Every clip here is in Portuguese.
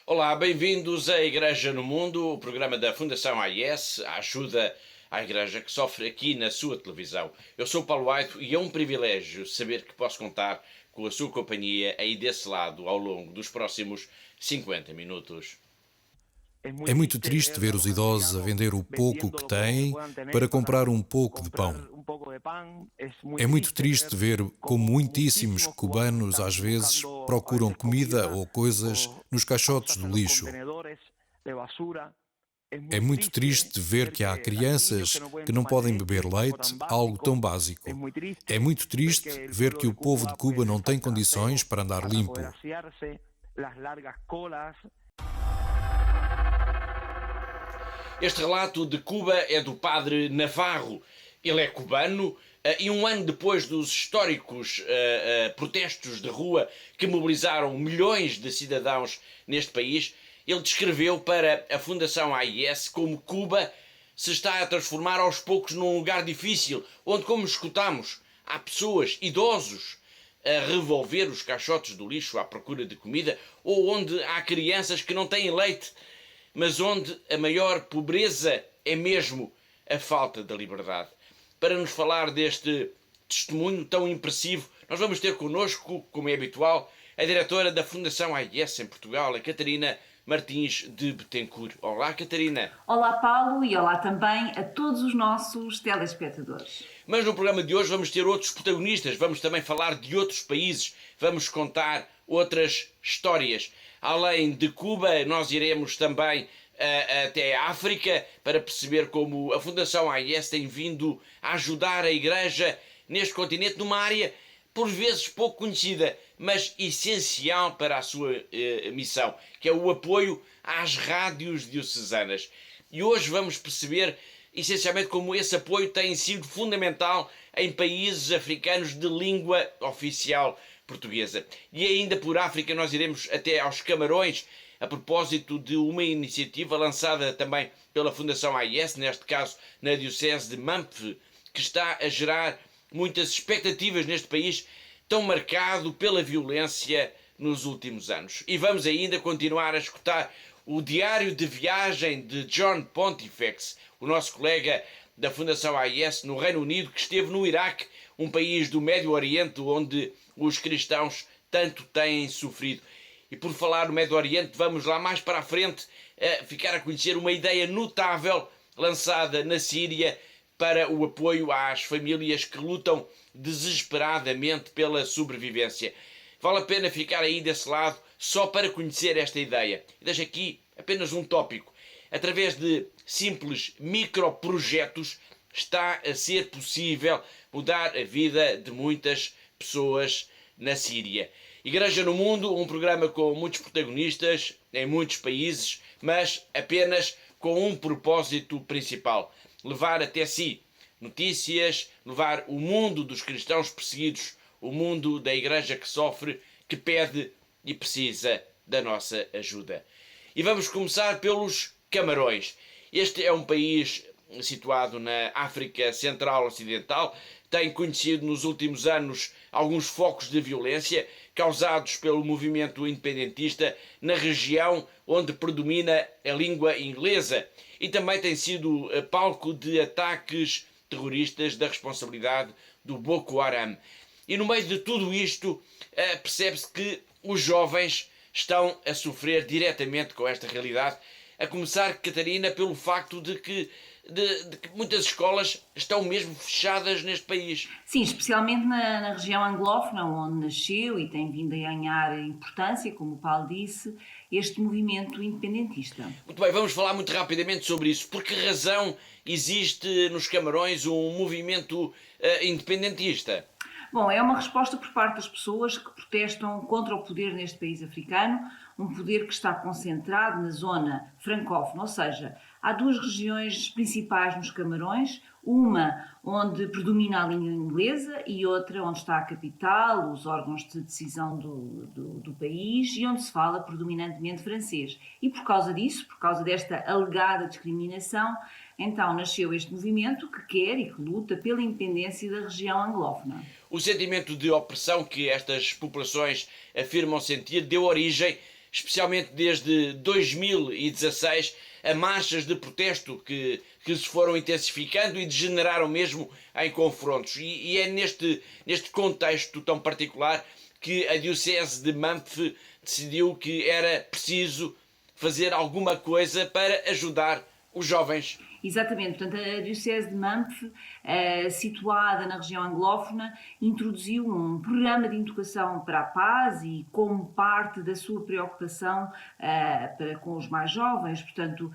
Olá, bem-vindos à Igreja no Mundo, o programa da Fundação AIS, a ajuda à Igreja que sofre aqui na sua televisão. Eu sou o Paulo Aito e é um privilégio saber que posso contar com a sua companhia aí desse lado ao longo dos próximos 50 minutos. É muito triste ver os idosos a vender o pouco que têm para comprar um pouco de pão. É muito triste ver como muitíssimos cubanos às vezes procuram comida ou coisas nos caixotes do lixo. É muito triste ver que há crianças que não podem beber leite, algo tão básico. É muito triste ver que o povo de Cuba não tem condições para andar limpo. Este relato de Cuba é do padre Navarro. Ele é cubano e um ano depois dos históricos protestos de rua que mobilizaram milhões de cidadãos neste país, ele descreveu para a Fundação AIS como Cuba se está a transformar aos poucos num lugar difícil, onde, como escutamos, há pessoas, idosos, a revolver os caixotes do lixo à procura de comida, ou onde há crianças que não têm leite, mas onde a maior pobreza é mesmo a falta da liberdade. Para nos falar deste testemunho tão impressivo, nós vamos ter connosco, como é habitual, a diretora da Fundação AIS em Portugal, a Catarina Martins de Betancourt. Olá, Catarina. Olá, Paulo, e olá também a todos os nossos telespectadores. Mas no programa de hoje vamos ter outros protagonistas, vamos também falar de outros países, vamos contar outras histórias. Além de Cuba, nós iremos também até a África para perceber como a Fundação AIS tem vindo a ajudar a Igreja neste continente numa área por vezes pouco conhecida, mas essencial para a sua missão, que é o apoio às rádios diocesanas. E hoje vamos perceber essencialmente como esse apoio tem sido fundamental em países africanos de língua oficial portuguesa. E ainda por África nós iremos até aos Camarões, a propósito de uma iniciativa lançada também pela Fundação AIS, neste caso na Diocese de Manfe, que está a gerar muitas expectativas neste país tão marcado pela violência nos últimos anos. E vamos ainda continuar a escutar o diário de viagem de John Pontifex, o nosso colega da Fundação AIS no Reino Unido, que esteve no Iraque, um país do Médio Oriente onde os cristãos tanto têm sofrido. E por falar no Médio Oriente, vamos lá mais para a frente ficar a conhecer uma ideia notável lançada na Síria para o apoio às famílias que lutam desesperadamente pela sobrevivência. Vale a pena ficar aí desse lado só para conhecer esta ideia. Deixo aqui apenas um tópico. Através de simples microprojetos está a ser possível mudar a vida de muitas pessoas na Síria. Igreja no Mundo, um programa com muitos protagonistas em muitos países, mas apenas com um propósito principal: levar até si notícias, levar o mundo dos cristãos perseguidos, o mundo da Igreja que sofre, que pede e precisa da nossa ajuda. E vamos começar pelos Camarões. Este é um país situado na África Central Ocidental, tem conhecido nos últimos anos alguns focos de violência causados pelo movimento independentista na região onde predomina a língua inglesa e também tem sido palco de ataques terroristas da responsabilidade do Boko Haram. E no meio de tudo isto percebe-se que os jovens estão a sofrer diretamente com esta realidade, a começar, Catarina, pelo facto de que muitas escolas estão mesmo fechadas neste país. Sim, especialmente na região anglófona, onde nasceu e tem vindo a ganhar importância, como o Paulo disse, este movimento independentista. Muito bem, vamos falar muito rapidamente sobre isso. Por que razão existe nos Camarões um movimento independentista? Bom, é uma resposta por parte das pessoas que protestam contra o poder neste país africano, um poder que está concentrado na zona francófona, ou seja, Há duas regiões principais nos Camarões, uma onde predomina a língua inglesa e outra onde está a capital, os órgãos de decisão do país e onde se fala predominantemente francês. E por causa disso, por causa desta alegada discriminação, então nasceu este movimento que quer e que luta pela independência da região anglófona. O sentimento de opressão que estas populações afirmam sentir deu origem, especialmente desde 2016, a marchas de protesto que se foram intensificando e degeneraram mesmo em confrontos. E é neste contexto tão particular que a Diocese de Manf decidiu que era preciso fazer alguma coisa para ajudar os jovens. Exatamente, portanto a Diocese de Manf, situada na região anglófona, introduziu um programa de educação para a paz e como parte da sua preocupação para com os mais jovens, portanto,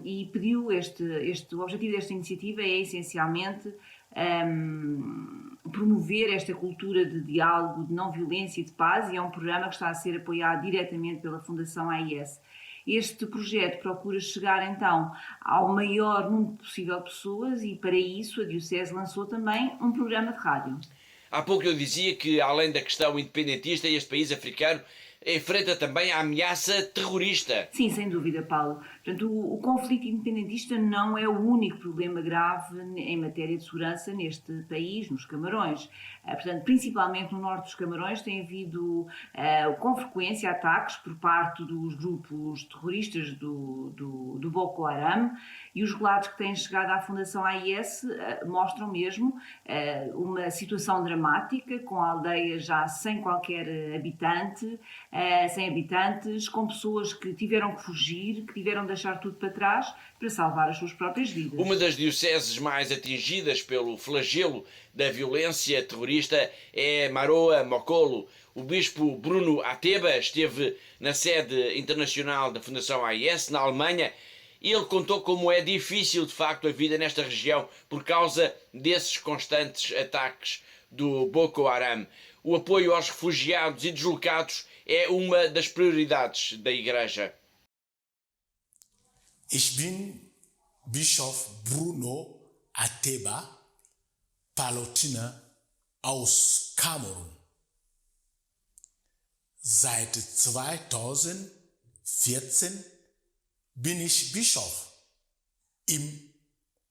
e pediu o objetivo desta iniciativa é essencialmente promover esta cultura de diálogo, de não violência e de paz, e é um programa que está a ser apoiado diretamente pela Fundação AIS. Este projeto procura chegar então ao maior número possível de pessoas e para isso a Diocese lançou também um programa de rádio. Há pouco eu dizia que além da questão independentista, este país africano enfrenta também a ameaça terrorista. Sim, sem dúvida, Paulo. Portanto, o conflito independentista não é o único problema grave em matéria de segurança neste país, nos Camarões. Portanto, principalmente no norte dos Camarões tem havido com frequência ataques por parte dos grupos terroristas do Boko Haram e os relatos que têm chegado à Fundação AIS mostram mesmo uma situação dramática, com aldeias já sem qualquer habitante, sem habitantes, com pessoas que tiveram que fugir, que tiveram de deixar tudo para trás para salvar as suas próprias vidas. Uma das dioceses mais atingidas pelo flagelo da violência terrorista é Maroa Mokolo. O bispo Bruno Ateba esteve na sede internacional da Fundação AIS, na Alemanha, e ele contou como é difícil de facto a vida nesta região por causa desses constantes ataques do Boko Haram. O apoio aos refugiados e deslocados é uma das prioridades da Igreja. Ich bin Bischof Bruno Ateba, Pallottiner aus Kamerun. Seit 2014 bin ich Bischof im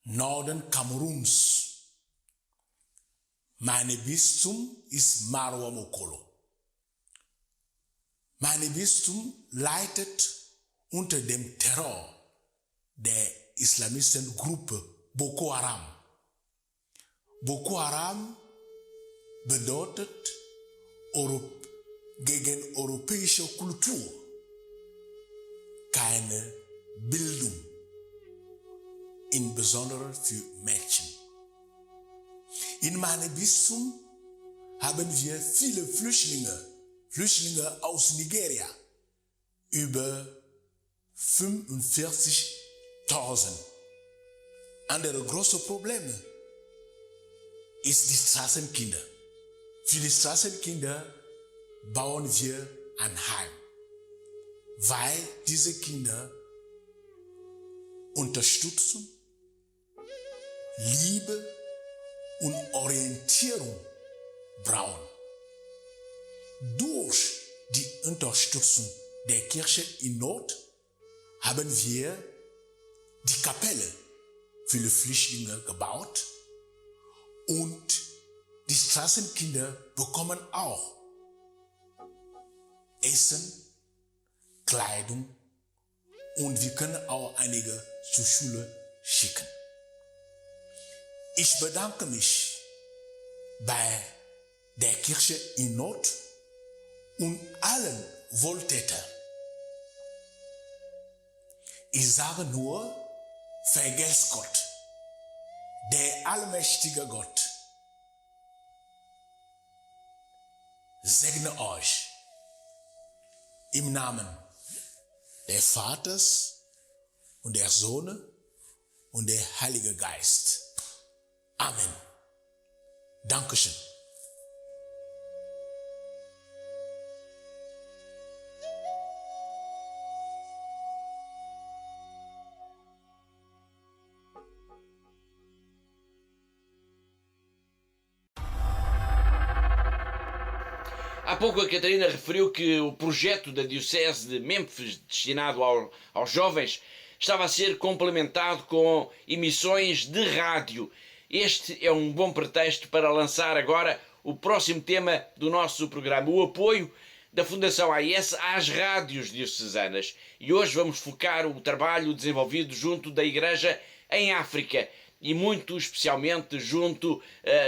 Norden Kameruns. Mein Bistum ist Maroa Mokolo. Mein Bistum leidet unter dem Terror der Islamistengruppe Boko Haram. Boko Haram bedeutet gegen europäische Kultur keine Bildung, insbesondere für Mädchen. In meinem Bistum haben wir viele Flüchtlinge aus Nigeria, über 45.000. Andere große Probleme ist die Straßenkinder. Für die Straßenkinder bauen wir ein Heim, weil diese Kinder Unterstützung, Liebe und Orientierung brauchen. Durch die Unterstützung der Kirche in Not haben wir die Kapelle für die Flüchtlinge gebaut und die Straßenkinder bekommen auch Essen, Kleidung und wir können auch einige zur Schule schicken. Ich bedanke mich bei der Kirche in Not und allen Wohltätern. Ich sage nur, vergesst Gott, der allmächtige Gott, segne euch im Namen des Vaters und der Sohn und der Heilige Geist. Amen. Dankeschön. Há pouco a Catarina referiu que o projeto da Diocese de Memphis, destinado aos jovens, estava a ser complementado com emissões de rádio. Este é um bom pretexto para lançar agora o próximo tema do nosso programa, o apoio da Fundação AIS às rádios diocesanas. E hoje vamos focar o trabalho desenvolvido junto da Igreja em África e muito especialmente junto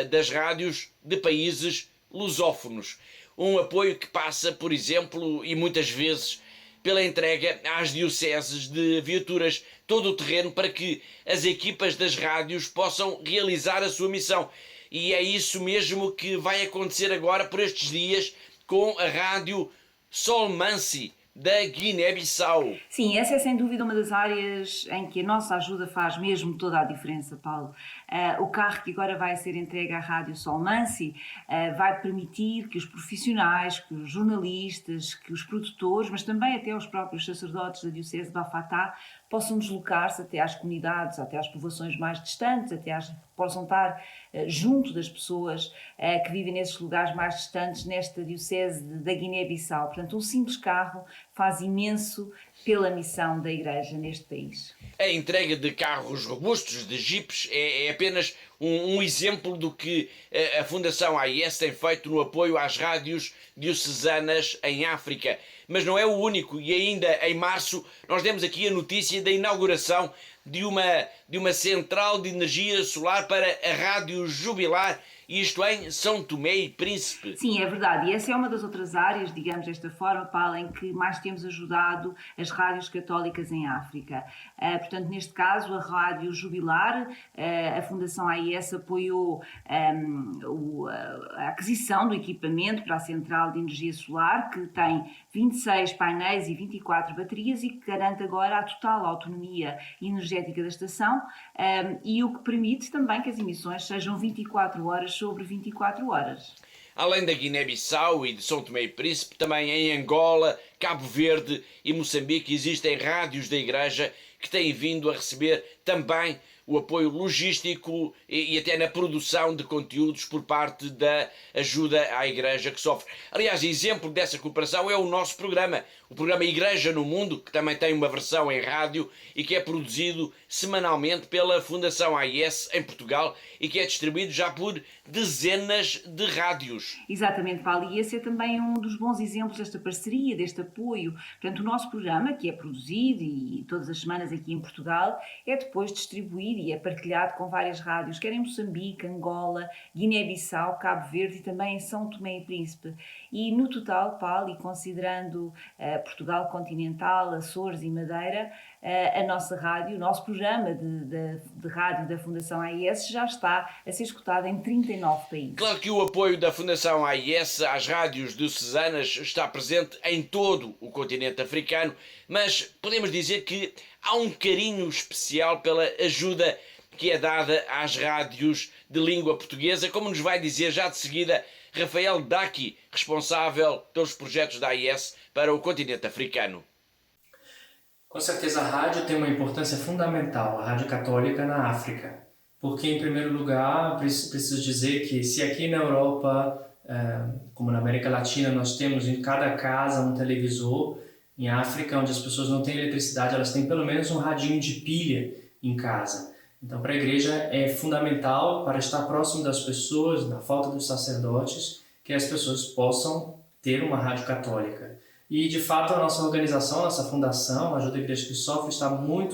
das rádios de países lusófonos. Um apoio que passa, por exemplo, e muitas vezes, pela entrega às dioceses de viaturas, todo o terreno para que as equipas das rádios possam realizar a sua missão. E é isso mesmo que vai acontecer agora por estes dias com a rádio Solmansi da Guiné-Bissau. Sim, essa é sem dúvida uma das áreas em que a nossa ajuda faz mesmo toda a diferença, Paulo. O carro que agora vai ser entregue à Rádio Solmansi vai permitir que os profissionais, que os jornalistas, que os produtores, mas também até os próprios sacerdotes da Diocese de Bafatá possam deslocar-se até às comunidades, até às povoações mais distantes, possam estar junto das pessoas que vivem nesses lugares mais distantes nesta Diocese da Guiné-Bissau. Portanto, um simples carro faz imenso pela missão da Igreja neste país. A entrega de carros robustos, de jipes, é apenas um exemplo do que a Fundação AIS tem feito no apoio às rádios diocesanas em África. Mas não é o único, e ainda em março nós demos aqui a notícia da inauguração de uma central de energia solar para a Rádio Jubilar, isto em São Tomé e Príncipe. Sim, é verdade. E essa é uma das outras áreas, digamos desta forma, Paulo, em que mais temos ajudado as rádios católicas em África. Portanto, neste caso, a Rádio Jubilar, a Fundação AIS apoiou a aquisição do equipamento para a central de energia solar, que tem 26 painéis e 24 baterias e que garante agora a total autonomia energética da estação e o que permite também que as emissões sejam 24 horas sobre 24 horas. Além da Guiné-Bissau e de São Tomé e Príncipe, também em Angola, Cabo Verde e Moçambique existem rádios da Igreja que têm vindo a receber também o apoio logístico e até na produção de conteúdos por parte da ajuda à Igreja que sofre. Aliás, exemplo dessa cooperação é o nosso programa, o programa Igreja no Mundo, que também tem uma versão em rádio e que é produzido semanalmente pela Fundação AIS em Portugal e que é distribuído já por dezenas de rádios. Exatamente, Paulo, e esse é também um dos bons exemplos desta parceria, deste apoio. Portanto, o nosso programa, que é produzido e todas as semanas aqui em Portugal, é depois distribuído e é partilhado com várias rádios, quer em Moçambique, Angola, Guiné-Bissau, Cabo Verde e também em São Tomé e Príncipe. E no total, Paulo, e considerando Portugal continental, Açores e Madeira, a nossa rádio, o nosso programa de rádio da Fundação AIS já está a ser escutado em 39 países. Claro que o apoio da Fundação AIS às rádios diocesanas está presente em todo o continente africano, mas podemos dizer que há um carinho especial pela ajuda que é dada às rádios de língua portuguesa, como nos vai dizer já de seguida Rafael Daki, responsável pelos projetos da AIS para o continente africano. Com certeza a rádio tem uma importância fundamental, a rádio católica na África, porque em primeiro lugar preciso dizer que se aqui na Europa, como na América Latina, nós temos em cada casa um televisor, em África, onde as pessoas não têm eletricidade, elas têm pelo menos um radinho de pilha em casa. Então para a igreja é fundamental, para estar próximo das pessoas, na falta dos sacerdotes, que as pessoas possam ter uma rádio católica. E, de fato, a nossa organização, a nossa fundação, a Ajuda à Igreja que Sofre,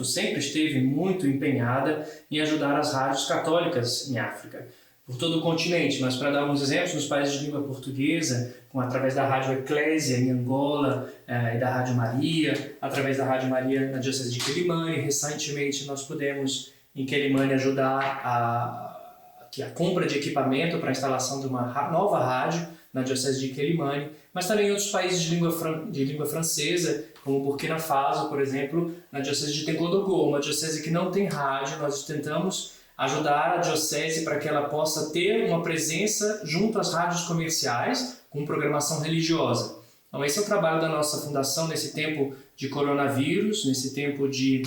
sempre esteve muito empenhada em ajudar as rádios católicas em África, por todo o continente. Mas, para dar alguns exemplos, nos países de língua portuguesa, através da Rádio Eclésia em Angola e da Rádio Maria, através da Rádio Maria na Diocese de Quelimane. Recentemente, nós pudemos, em Quelimane, ajudar a compra de equipamento para a instalação de uma nova rádio na Diocese de Quelimane, mas também em outros países de língua francesa, como Burkina Faso, por exemplo, na Diocese de Tegodougou, uma diocese que não tem rádio. Nós tentamos ajudar a diocese para que ela possa ter uma presença junto às rádios comerciais com programação religiosa. Então esse é o trabalho da nossa fundação nesse tempo de coronavírus, nesse tempo de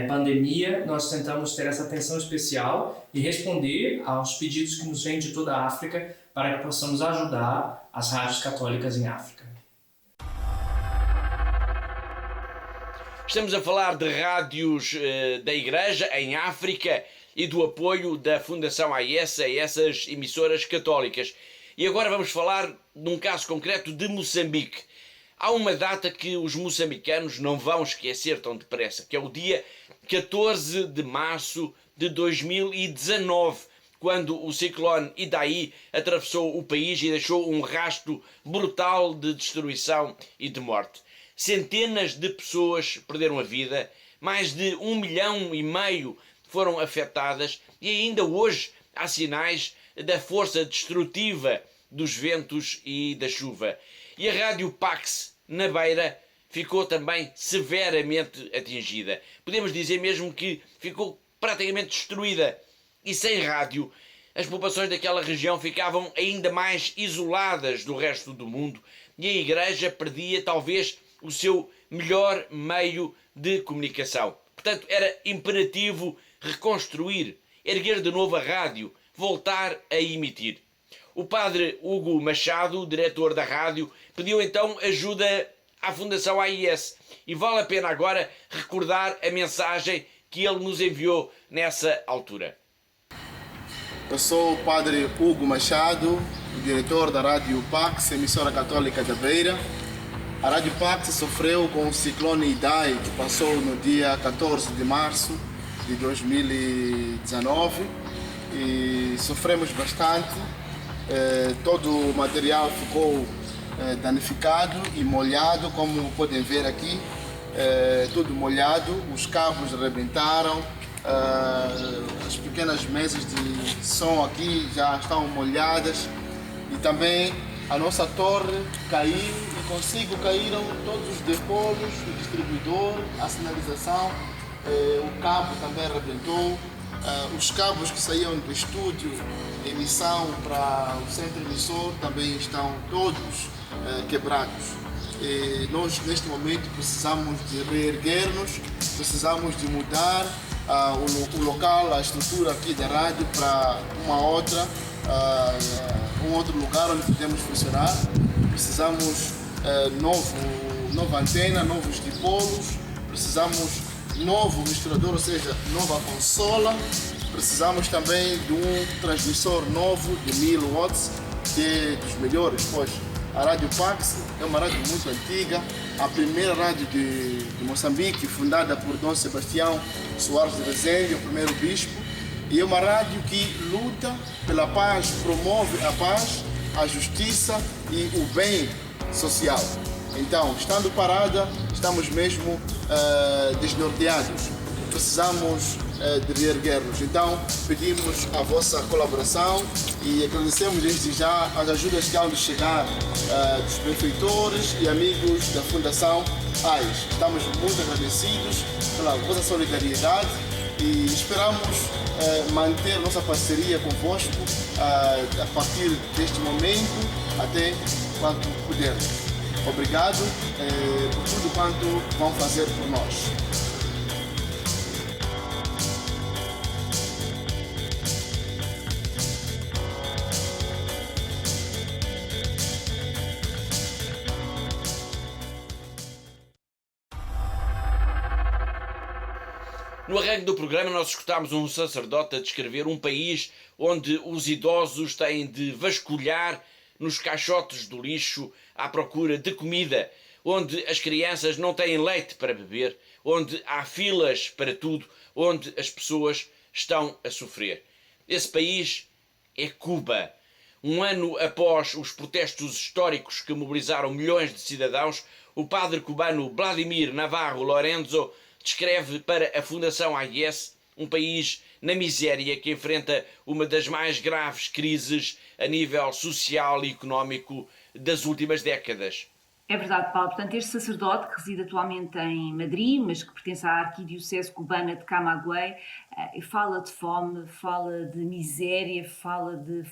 pandemia. Nós tentamos ter essa atenção especial e responder aos pedidos que nos vêm de toda a África para que possamos ajudar as rádios católicas em África. Estamos a falar de rádios da Igreja em África e do apoio da Fundação AIS a essas emissoras católicas. E agora vamos falar num caso concreto de Moçambique. Há uma data que os moçambicanos não vão esquecer tão depressa, que é o dia 14 de março de 2019, quando o ciclone Idai atravessou o país e deixou um rastro brutal de destruição e de morte. Centenas de pessoas perderam a vida, mais de 1,5 milhão foram afetadas e ainda hoje há sinais da força destrutiva dos ventos e da chuva. E a Rádio Pax, na Beira, ficou também severamente atingida. Podemos dizer mesmo que ficou praticamente destruída. E sem rádio, as populações daquela região ficavam ainda mais isoladas do resto do mundo e a Igreja perdia talvez o seu melhor meio de comunicação. Portanto, era imperativo reconstruir, erguer de novo a rádio, voltar a emitir. O padre Hugo Machado, diretor da rádio, pediu então ajuda à Fundação AIS e vale a pena agora recordar a mensagem que ele nos enviou nessa altura. Eu sou o padre Hugo Machado, diretor da Rádio Pax, emissora católica da Beira. A Rádio Pax sofreu com o ciclone Idai, que passou no dia 14 de março de 2019 e sofremos bastante. Todo o material ficou danificado e molhado, como podem ver aqui, tudo molhado, os cabos arrebentaram, as pequenas mesas de som aqui já estão molhadas e também a nossa torre caiu e consigo caíram todos os depolos, o distribuidor, a sinalização, o cabo também arrebentou, os cabos que saíam do estúdio, emissão para o centro emissor também estão todos quebrados. E nós neste momento precisamos de reerguer-nos, precisamos de mudar o local, a estrutura aqui da rádio para um outro lugar onde podemos funcionar. Precisamos nova antena, novos dipolos, precisamos novo misturador, ou seja, nova consola. Precisamos também de um transmissor novo de 1000 watts, que é dos melhores, pois a Rádio Pax é uma rádio muito antiga, a primeira rádio de Moçambique, fundada por Dom Sebastião Soares de Rezende, o primeiro bispo, e é uma rádio que luta pela paz, promove a paz, a justiça e o bem social. Então, estando parada, estamos mesmo desnorteados. Precisamos de reerguer-nos. Então, pedimos a vossa colaboração e agradecemos desde já as ajudas que hão de chegar dos prefeitores e amigos da Fundação AIS. Estamos muito agradecidos pela vossa solidariedade e esperamos manter nossa parceria convosco a partir deste momento até quanto pudermos. Obrigado por tudo quanto vão fazer por nós. No arranque do programa nós escutámos um sacerdote a descrever um país onde os idosos têm de vasculhar nos caixotes do lixo à procura de comida, onde as crianças não têm leite para beber, onde há filas para tudo, onde as pessoas estão a sofrer. Esse país é Cuba. Um ano após os protestos históricos que mobilizaram milhões de cidadãos, o padre cubano Vladimir Navarro Lorenzo descreve para a Fundação AIS um país na miséria que enfrenta uma das mais graves crises a nível social e económico das últimas décadas. É verdade, Paulo. Portanto, este sacerdote, que reside atualmente em Madrid, mas que pertence à arquidiocese cubana de Camagüey, fala de fome, fala de miséria, fala de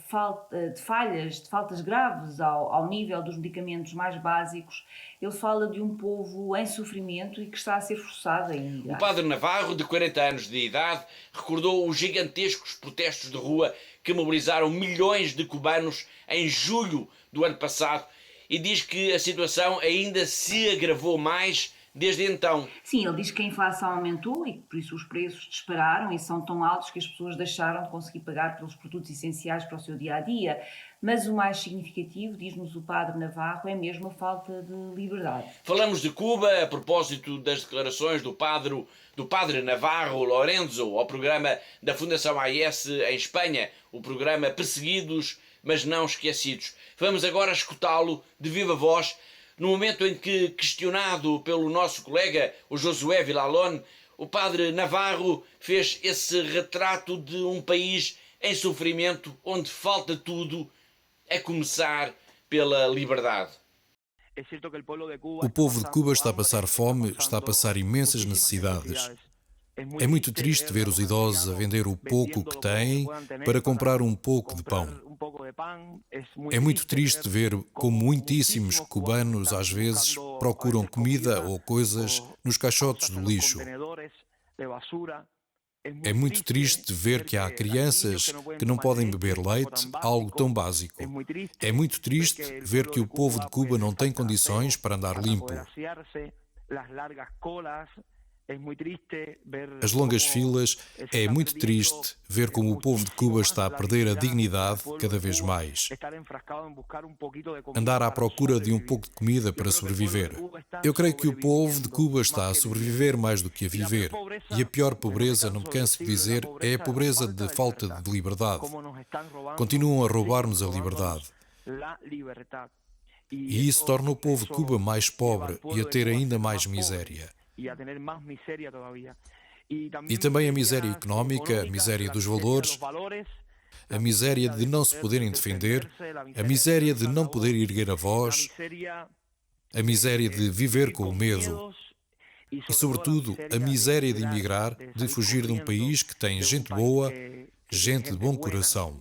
faltas graves ao nível dos medicamentos mais básicos. Ele fala de um povo em sofrimento e que está a ser forçado a emigrar. O padre Navarro, de 40 anos de idade, recordou os gigantescos protestos de rua que mobilizaram milhões de cubanos em julho do ano passado, e diz que a situação ainda se agravou mais desde então. Sim, ele diz que a inflação aumentou e que por isso os preços dispararam e são tão altos que as pessoas deixaram de conseguir pagar pelos produtos essenciais para o seu dia-a-dia. Mas o mais significativo, diz-nos o padre Navarro, é mesmo a falta de liberdade. Falamos de Cuba a propósito das declarações do padre Navarro Lorenzo ao programa da Fundação AES em Espanha, o programa Perseguidos, mas não esquecidos. Vamos agora escutá-lo de viva voz, no momento em que, questionado pelo nosso colega, o Josué Villalón, o padre Navarro fez esse retrato de um país em sofrimento, onde falta tudo, a começar pela liberdade. O povo de Cuba está a passar fome, está a passar imensas necessidades. É muito triste ver os idosos a vender o pouco que têm para comprar um pouco de pão. É muito triste ver como muitíssimos cubanos às vezes procuram comida ou coisas nos caixotes do lixo. É muito triste ver que há crianças que não podem beber leite, algo tão básico. É muito triste ver que o povo de Cuba não tem condições para andar limpo. As longas filas, é muito triste ver como o povo de Cuba está a perder a dignidade cada vez mais. Andar à procura de um pouco de comida para sobreviver. Eu creio que o povo de Cuba está a sobreviver mais do que a viver. E a pior pobreza, não me canso de dizer, é a pobreza de falta de liberdade. Continuam a roubar-nos a liberdade. E isso torna o povo de Cuba mais pobre e a ter ainda mais miséria. E também a miséria económica, a miséria dos valores, a miséria de não se poderem defender, a miséria de não poder erguer a voz, a miséria de viver com o medo e, sobretudo, a miséria de emigrar, de fugir de um país que tem gente boa, gente de bom coração.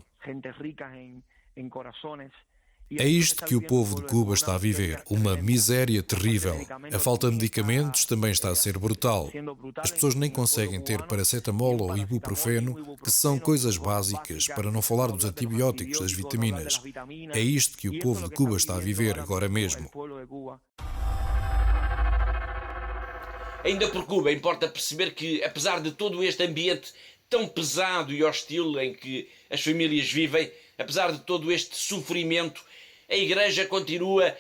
É isto que o povo de Cuba está a viver, uma miséria terrível. A falta de medicamentos também está a ser brutal. As pessoas nem conseguem ter paracetamol ou ibuprofeno, que são coisas básicas, para não falar dos antibióticos, das vitaminas. É isto que o povo de Cuba está a viver agora mesmo. Ainda por Cuba, importa perceber que, apesar de todo este ambiente tão pesado e hostil em que as famílias vivem, apesar de todo este sofrimento, a Igreja continua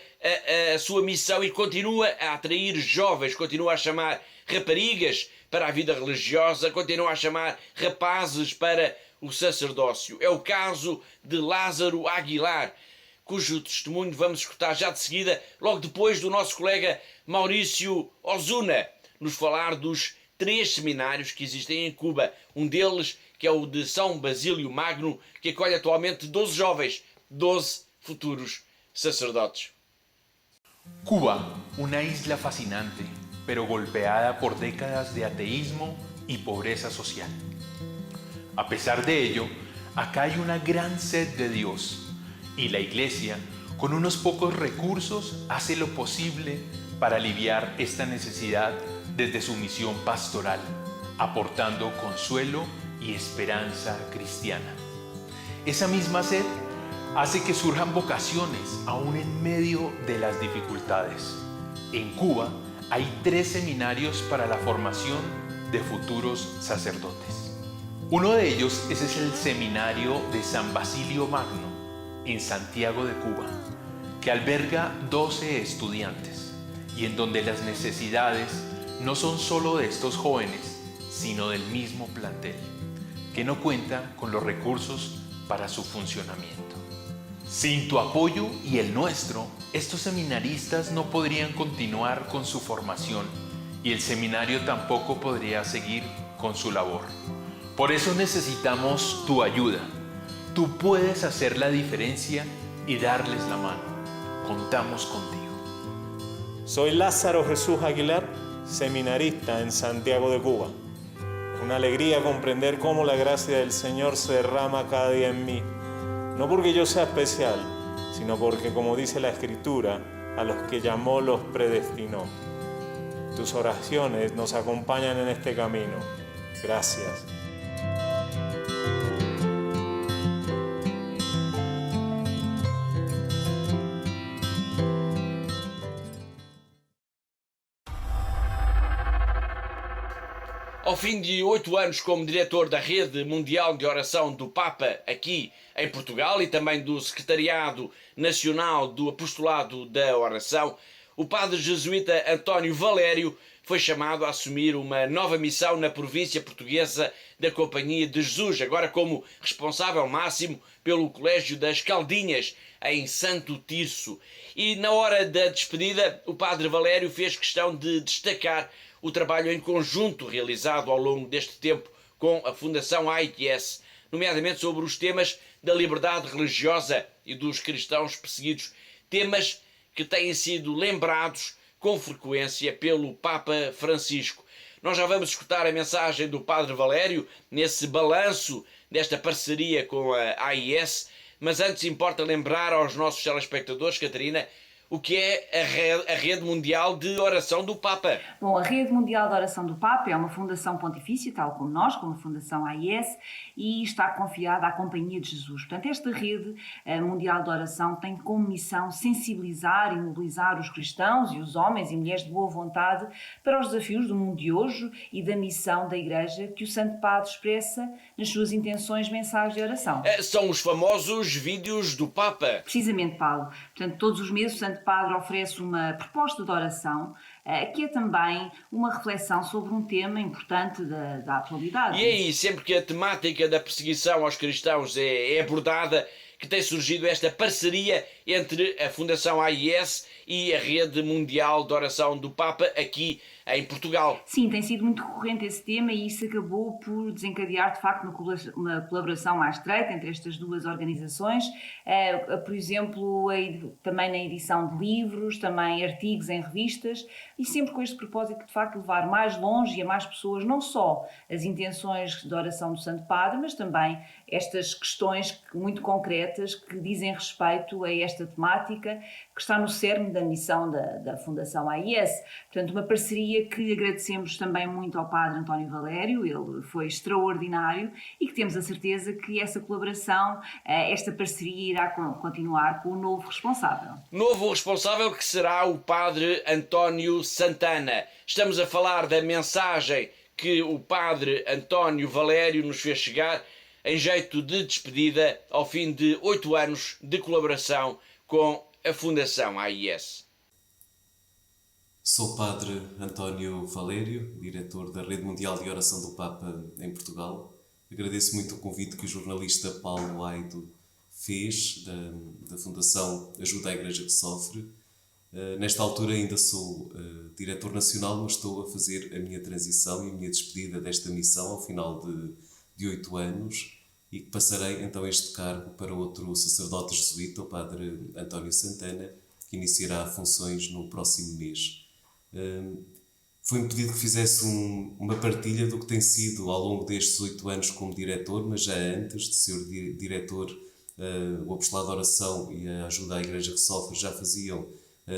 a sua missão e continua a atrair jovens, continua a chamar raparigas para a vida religiosa, continua a chamar rapazes para o sacerdócio. É o caso de Lázaro Aguilar, cujo testemunho vamos escutar já de seguida, logo depois do nosso colega Maurício Ozuna, nos falar dos 3 seminários que existem em Cuba. Um deles, que é o de São Basílio Magno, que acolhe atualmente 12 jovens, 12 futuros sacerdotes. Cuba, una isla fascinante, pero golpeada por décadas de ateísmo y pobreza social. A pesar de ello, acá hay una gran sed de Dios, y la Iglesia, con unos pocos recursos, hace lo posible para aliviar esta necesidad desde su misión pastoral, aportando consuelo y esperanza cristiana. Esa misma sed hace que surjan vocaciones aún en medio de las dificultades. En Cuba hay 3 seminarios para la formación de futuros sacerdotes. Uno de ellos es el Seminario de San Basilio Magno, en Santiago de Cuba, que alberga 12 estudiantes y en donde las necesidades no son solo de estos jóvenes, sino del mismo plantel, que no cuenta con los recursos para su funcionamiento. Sin tu apoyo y el nuestro, estos seminaristas no podrían continuar con su formación y el seminario tampoco podría seguir con su labor. Por eso necesitamos tu ayuda. Tú puedes hacer la diferencia y darles la mano. Contamos contigo. Soy Lázaro Jesús Aguilar, seminarista en Santiago de Cuba. Es una alegría comprender cómo la gracia del Señor se derrama cada día en mí. No porque yo sea especial, sino porque, como dice la Escritura, a los que llamó los predestinó. Tus oraciones nos acompañan en este camino. Gracias. Ao fim de 8 anos como diretor da Rede Mundial de Oração do Papa aqui em Portugal e também do Secretariado Nacional do Apostolado da Oração, o padre jesuíta António Valério foi chamado a assumir uma nova missão na província portuguesa da Companhia de Jesus, agora como responsável máximo pelo Colégio das Caldinhas, em Santo Tirso. E na hora da despedida, o padre Valério fez questão de destacar o trabalho em conjunto realizado ao longo deste tempo com a Fundação AIS, nomeadamente sobre os temas da liberdade religiosa e dos cristãos perseguidos, temas que têm sido lembrados com frequência pelo Papa Francisco. Nós já vamos escutar a mensagem do Padre Valério nesse balanço desta parceria com a AIS, mas antes importa lembrar aos nossos telespectadores, Catarina, o que é a Rede Mundial de Oração do Papa. Bom, a Rede Mundial de Oração do Papa é uma fundação pontifícia, tal como nós, como a Fundação AIS, e está confiada à Companhia de Jesus. Portanto, esta Rede Mundial de Oração tem como missão sensibilizar e mobilizar os cristãos e os homens e mulheres de boa vontade para os desafios do mundo de hoje e da missão da Igreja que o Santo Padre expressa nas suas intenções mensais de oração. São os famosos vídeos do Papa. Precisamente, Paulo. Portanto, todos os meses o Santo Padre oferece uma proposta de oração que é também uma reflexão sobre um tema importante da atualidade. E aí, sempre que a temática da perseguição aos cristãos é abordada, que tem surgido esta parceria entre a Fundação AIS e a Rede Mundial de Oração do Papa aqui em Portugal. Sim, tem sido muito recorrente esse tema e isso acabou por desencadear, de facto, uma colaboração mais estreita entre estas duas organizações. Por exemplo, também na edição de livros, também artigos em revistas, e sempre com este propósito de, facto, levar mais longe e a mais pessoas, não só as intenções de oração do Santo Padre, mas também estas questões muito concretas que dizem respeito a esta temática que está no cerne da missão da Fundação AIS. Portanto, uma parceria que agradecemos também muito ao Padre António Valério, ele foi extraordinário e que temos a certeza que essa colaboração, esta parceria irá continuar com o novo responsável. Novo responsável que será o Padre António Santana. Estamos a falar da mensagem que o Padre António Valério nos fez chegar em jeito de despedida ao fim de 8 anos de colaboração com a Fundação AIS. Sou o Padre António Valério, diretor da Rede Mundial de Oração do Papa em Portugal. Agradeço muito o convite que o jornalista Paulo Aido fez da Fundação Ajuda à Igreja que Sofre. Nesta altura ainda sou diretor nacional, mas estou a fazer a minha transição e a minha despedida desta missão ao final de 8 anos e que passarei então este cargo para outro sacerdote jesuíta, o Padre António Santana, que iniciará funções no próximo mês. Foi-me pedido que fizesse uma partilha do que tem sido ao longo destes 8 anos como diretor, mas já antes de ser diretor, o Apostolado de Oração e a Ajuda à Igreja que Sofre já faziam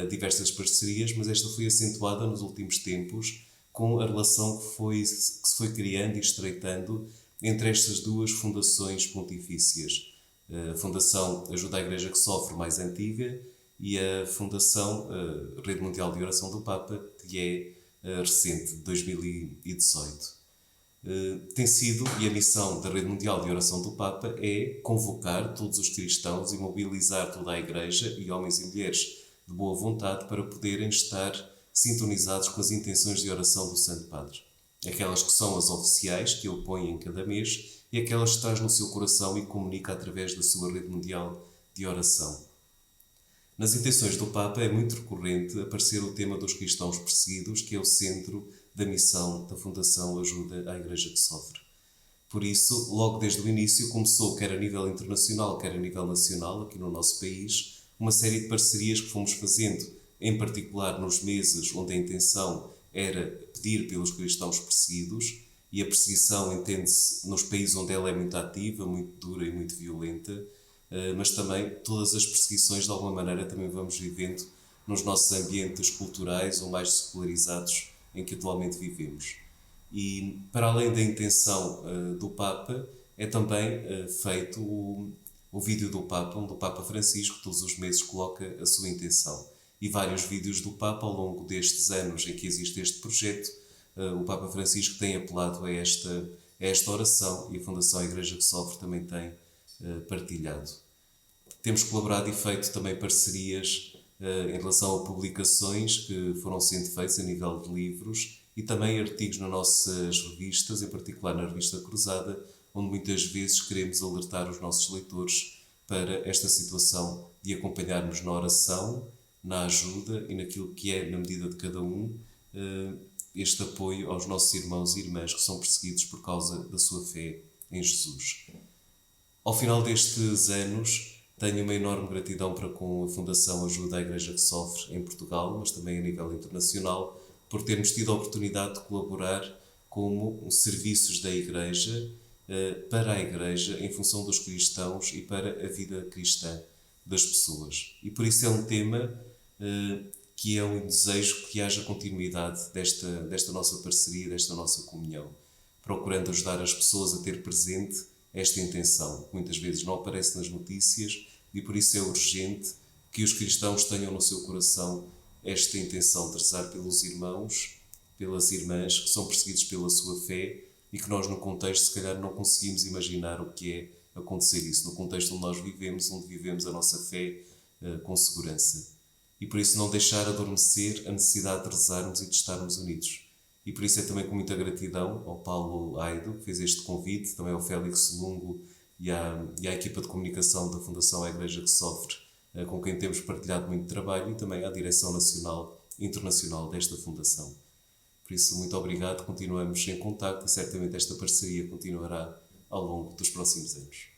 diversas parcerias, mas esta foi acentuada nos últimos tempos com a relação que se foi criando e estreitando entre estas duas fundações pontifícias. A Fundação Ajuda à Igreja que Sofre, mais antiga, e a Fundação Rede Mundial de Oração do Papa, que é recente, de 2018. Tem sido, e a missão da Rede Mundial de Oração do Papa é convocar todos os cristãos e mobilizar toda a Igreja e homens e mulheres de boa vontade para poderem estar sintonizados com as intenções de oração do Santo Padre. Aquelas que são as oficiais, que ele põe em cada mês, e aquelas que traz no seu coração e comunica através da sua Rede Mundial de Oração. Nas intenções do Papa é muito recorrente aparecer o tema dos cristãos perseguidos, que é o centro da missão da Fundação Ajuda à Igreja que Sofre. Por isso, logo desde o início, começou, quer a nível internacional, quer a nível nacional, aqui no nosso país, uma série de parcerias que fomos fazendo em particular nos meses onde a intenção era pedir pelos cristãos perseguidos, e a perseguição entende-se nos países onde ela é muito ativa, muito dura e muito violenta, mas também todas as perseguições de alguma maneira também vamos vivendo nos nossos ambientes culturais ou mais secularizados em que atualmente vivemos. E para além da intenção do Papa, é também feito o vídeo do Papa, onde o Papa Francisco todos os meses coloca a sua intenção. E vários vídeos do Papa ao longo destes anos em que existe este projeto, o Papa Francisco tem apelado a esta oração e a Fundação Igreja que Sofre também tem partilhado. Temos colaborado e feito também parcerias em relação a publicações que foram sendo feitas a nível de livros e também artigos nas nossas revistas, em particular na revista Cruzada, onde muitas vezes queremos alertar os nossos leitores para esta situação de acompanharmos na oração, na ajuda e naquilo que é, na medida de cada um, este apoio aos nossos irmãos e irmãs que são perseguidos por causa da sua fé em Jesus. Ao final destes anos, tenho uma enorme gratidão para com a Fundação Ajuda à Igreja que Sofre em Portugal, mas também a nível internacional, por termos tido a oportunidade de colaborar como serviços da Igreja para a Igreja em função dos cristãos e para a vida cristã das pessoas. E por isso é um tema que é um desejo que haja continuidade desta nossa parceria, desta nossa comunhão, procurando ajudar as pessoas a ter presente esta intenção, que muitas vezes não aparece nas notícias, e por isso é urgente que os cristãos tenham no seu coração esta intenção de rezar pelos irmãos, pelas irmãs que são perseguidos pela sua fé e que nós no contexto se calhar não conseguimos imaginar o que é acontecer isso, no contexto onde vivemos a nossa fé com segurança. E por isso não deixar adormecer a necessidade de rezarmos e de estarmos unidos. E por isso é também com muita gratidão ao Paulo Aido, que fez este convite, também ao Félix Lungo e à equipa de comunicação da Fundação à Igreja que Sofre, com quem temos partilhado muito trabalho, e também à direção nacional e internacional desta Fundação. Por isso, muito obrigado, continuamos em contacto e certamente esta parceria continuará ao longo dos próximos anos.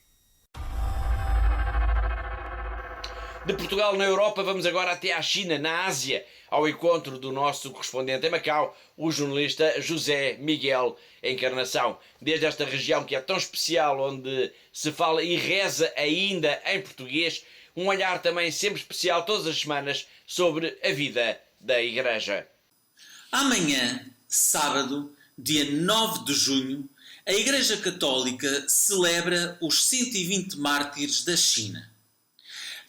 De Portugal na Europa, vamos agora até à China, na Ásia, ao encontro do nosso correspondente em Macau, o jornalista José Miguel Encarnação. Desde esta região que é tão especial, onde se fala e reza ainda em português, um olhar também sempre especial, todas as semanas, sobre a vida da Igreja. Amanhã, sábado, dia 9 de junho, a Igreja Católica celebra os 120 mártires da China.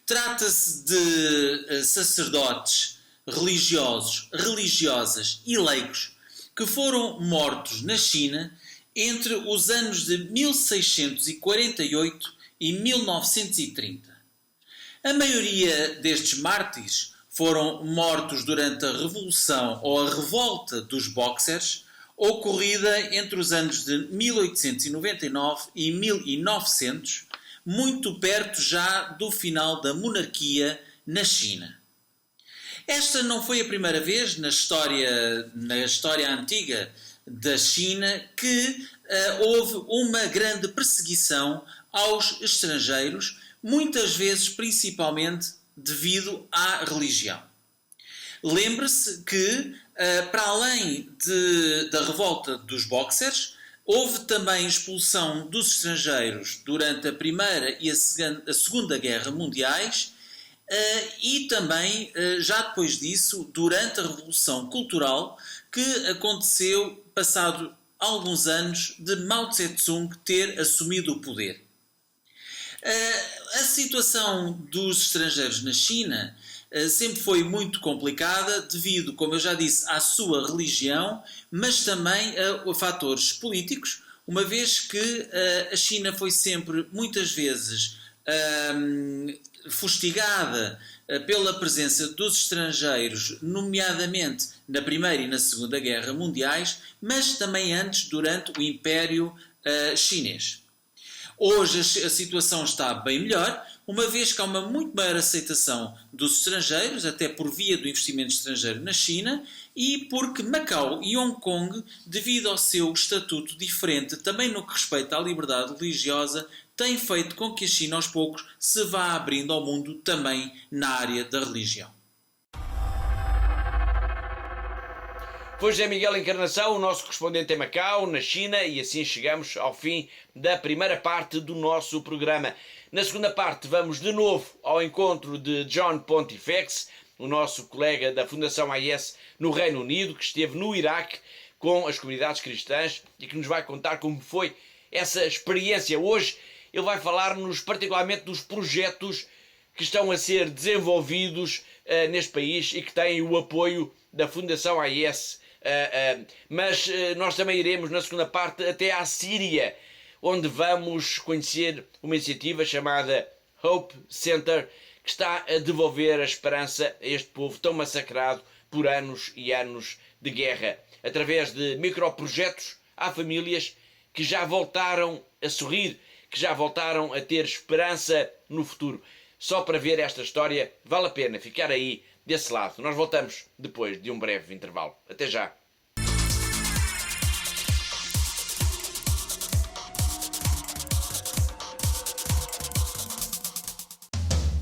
Trata-se de sacerdotes, religiosos, religiosas e leigos que foram mortos na China entre os anos de 1648 e 1930. A maioria destes mártires foram mortos durante a Revolução ou a Revolta dos Boxers, ocorrida entre os anos de 1899 e 1900, muito perto já do final da monarquia na China. Esta não foi a primeira vez na história antiga da China que houve uma grande perseguição aos estrangeiros, muitas vezes principalmente devido à religião. Lembre-se que, para além da revolta dos Boxers, houve também expulsão dos estrangeiros durante a Primeira e a Segunda Guerra Mundiais e também, já depois disso, durante a Revolução Cultural que aconteceu passado alguns anos de Mao Tse-tung ter assumido o poder. A situação dos estrangeiros na China sempre foi muito complicada devido, como eu já disse, à sua religião, mas também a fatores políticos, uma vez que a China foi sempre, muitas vezes, fustigada pela presença dos estrangeiros, nomeadamente na Primeira e na Segunda Guerra Mundiais, mas também antes, durante o Império Chinês. Hoje a situação está bem melhor, uma vez que há uma muito maior aceitação dos estrangeiros, até por via do investimento estrangeiro na China, e porque Macau e Hong Kong, devido ao seu estatuto diferente, também no que respeita à liberdade religiosa, têm feito com que a China aos poucos se vá abrindo ao mundo também na área da religião. Foi José Miguel Encarnação, o nosso correspondente em Macau, na China, e assim chegamos ao fim da primeira parte do nosso programa. Na segunda parte vamos de novo ao encontro de John Pontifex, o nosso colega da Fundação AIS no Reino Unido, que esteve no Iraque com as comunidades cristãs e que nos vai contar como foi essa experiência. Hoje ele vai falar-nos particularmente dos projetos que estão a ser desenvolvidos neste país e que têm o apoio da Fundação AIS. Mas nós também iremos na segunda parte até à Síria, onde vamos conhecer uma iniciativa chamada Hope Center, que está a devolver a esperança a este povo tão massacrado por anos e anos de guerra. Através de microprojetos, há famílias que já voltaram a sorrir, que já voltaram a ter esperança no futuro. Só para ver esta história vale a pena ficar aí desse lado. Nós voltamos depois de um breve intervalo. Até já.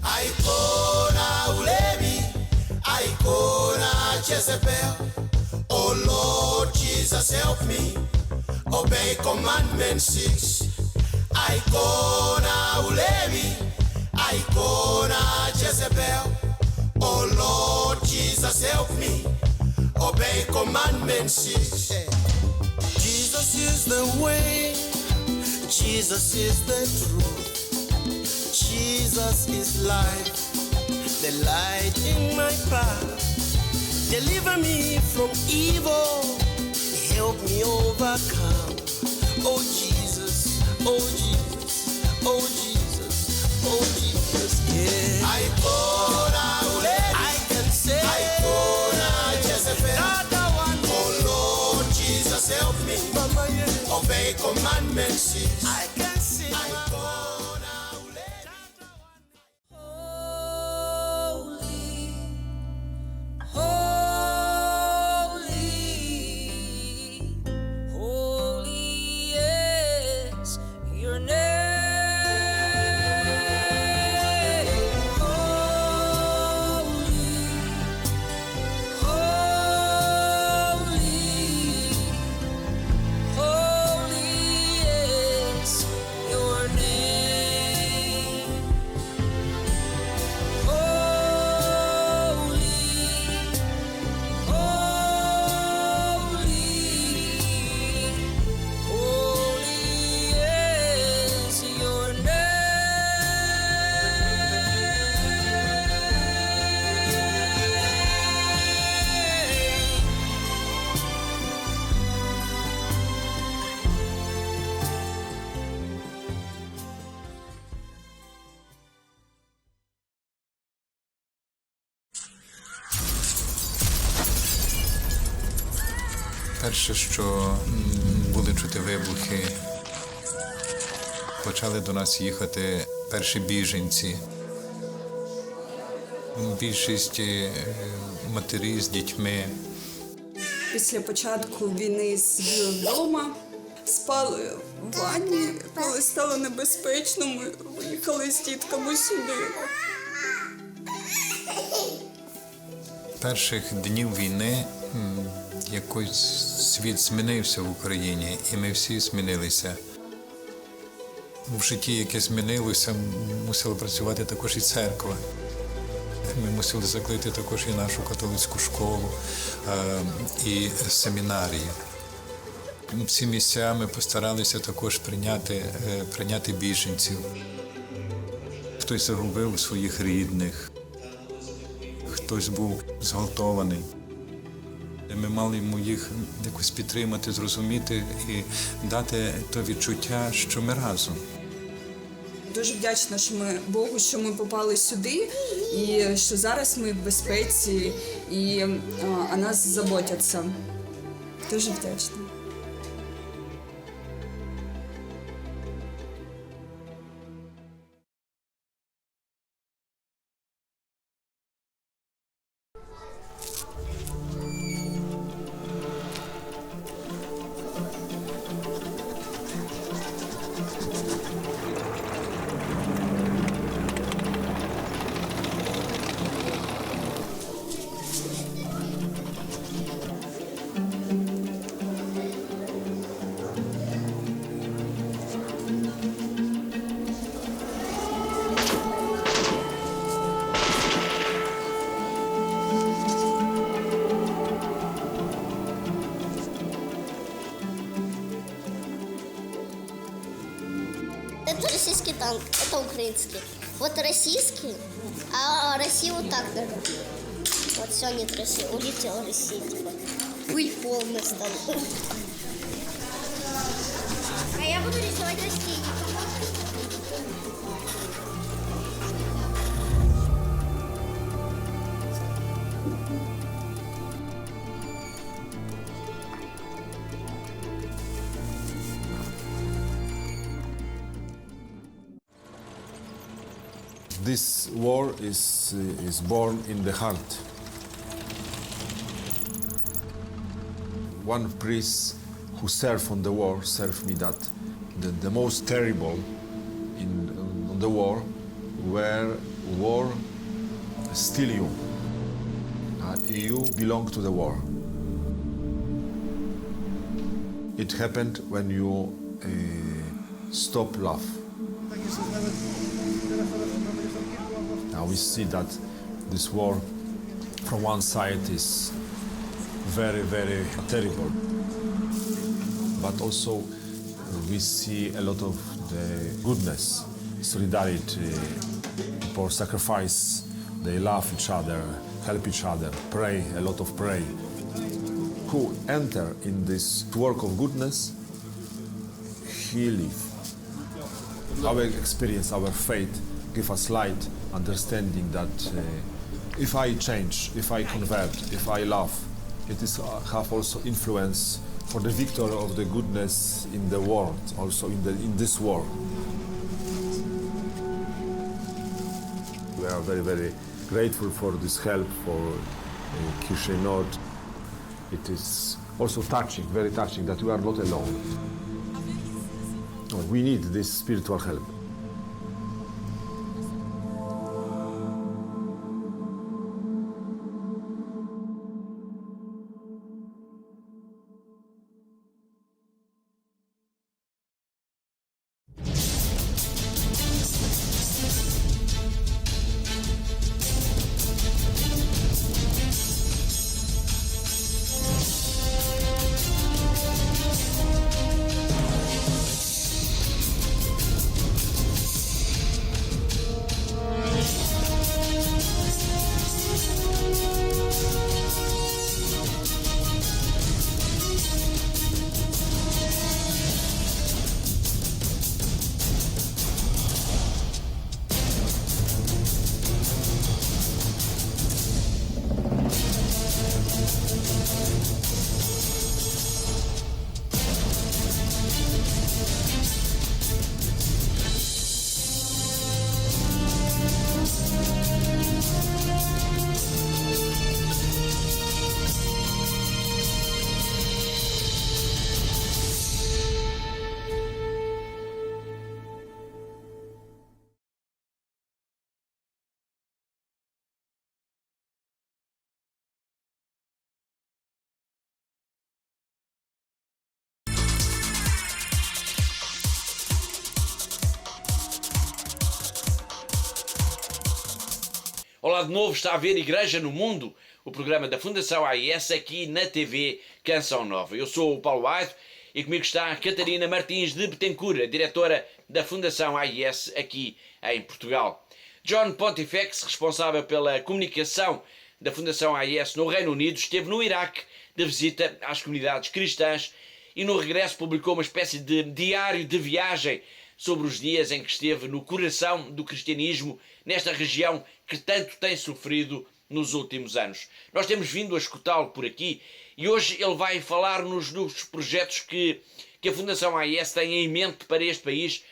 Aikona ulevi, Aikona Jezebel. Oh Lord Jesus, help me obey commandment 6. Aikona ulevi, Aikona Jezebel. Oh Lord Jesus, help me obey commandment 6. Jesus is the way, Jesus is the truth, Jesus is life, the light in my path. Deliver me from evil, help me overcome. Oh Jesus, oh Jesus, oh Jesus, oh Jesus, yeah. I can say, Jezebel. Oh Lord Jesus, help me obey commandment 6. I can sing. Перше, що були чути вибухи, почали до нас їхати перші біженці. Більшість матері з дітьми. Після початку війни сиділи вдома, спали в ванні. Коли стало небезпечно, ми виїхали з дітками сюди. Перших днів війни якось світ змінився в Україні, і ми всі змінилися. В житті, яке змінилося, мусила працювати також і церква. Ми мусили закликати також і нашу католицьку школу, і семінарії. Всі місця ми постаралися також прийняти біженців. Хтось загубив своїх рідних, хтось був зґвалтований. Ми мали йому їх якось підтримати, зрозуміти і дати то відчуття, що ми разом. Дуже вдячна Богу, що ми попали сюди, і що зараз ми в безпеці, і о нас заботяться. Дуже вдячна. Это российский танк, это украинский. Вот российский, а Россия вот так даже. Вот все, нет России, улетела Россия, типа. Пыль полная стала. А я буду рисовать Россию. This war is born in the heart. One priest who served on the war served me that the most terrible in the war where war steal you. You belong to the war. It happened when you stop love. Now we see that this war from one side is very, very terrible, but also we see a lot of the goodness, solidarity, people sacrifice, they love each other, help each other, pray, a lot of pray. Who enter in this work of goodness, he live. Our experience, our faith give us light, understanding that if I change, if I convert, if I love, it is have also influence for the victory of the goodness in the world, also in this world. We are very, very grateful for this help for Kishinot. It is also touching, very touching, that we are not alone. We need this spiritual help. Olá de novo, está a ver Igreja no Mundo, o programa da Fundação AIS aqui na TV Canção Nova. Eu sou o Paulo Aido e comigo está a Catarina Martins de Betancourt, a diretora da Fundação AIS aqui em Portugal. John Pontifex, responsável pela comunicação da Fundação AIS no Reino Unido, esteve no Iraque de visita às comunidades cristãs e no regresso publicou uma espécie de diário de viagem sobre os dias em que esteve no coração do cristianismo nesta região que tanto tem sofrido nos últimos anos. Nós temos vindo a escutá-lo por aqui e hoje ele vai falar-nos dos projetos que a Fundação AIS tem em mente para este país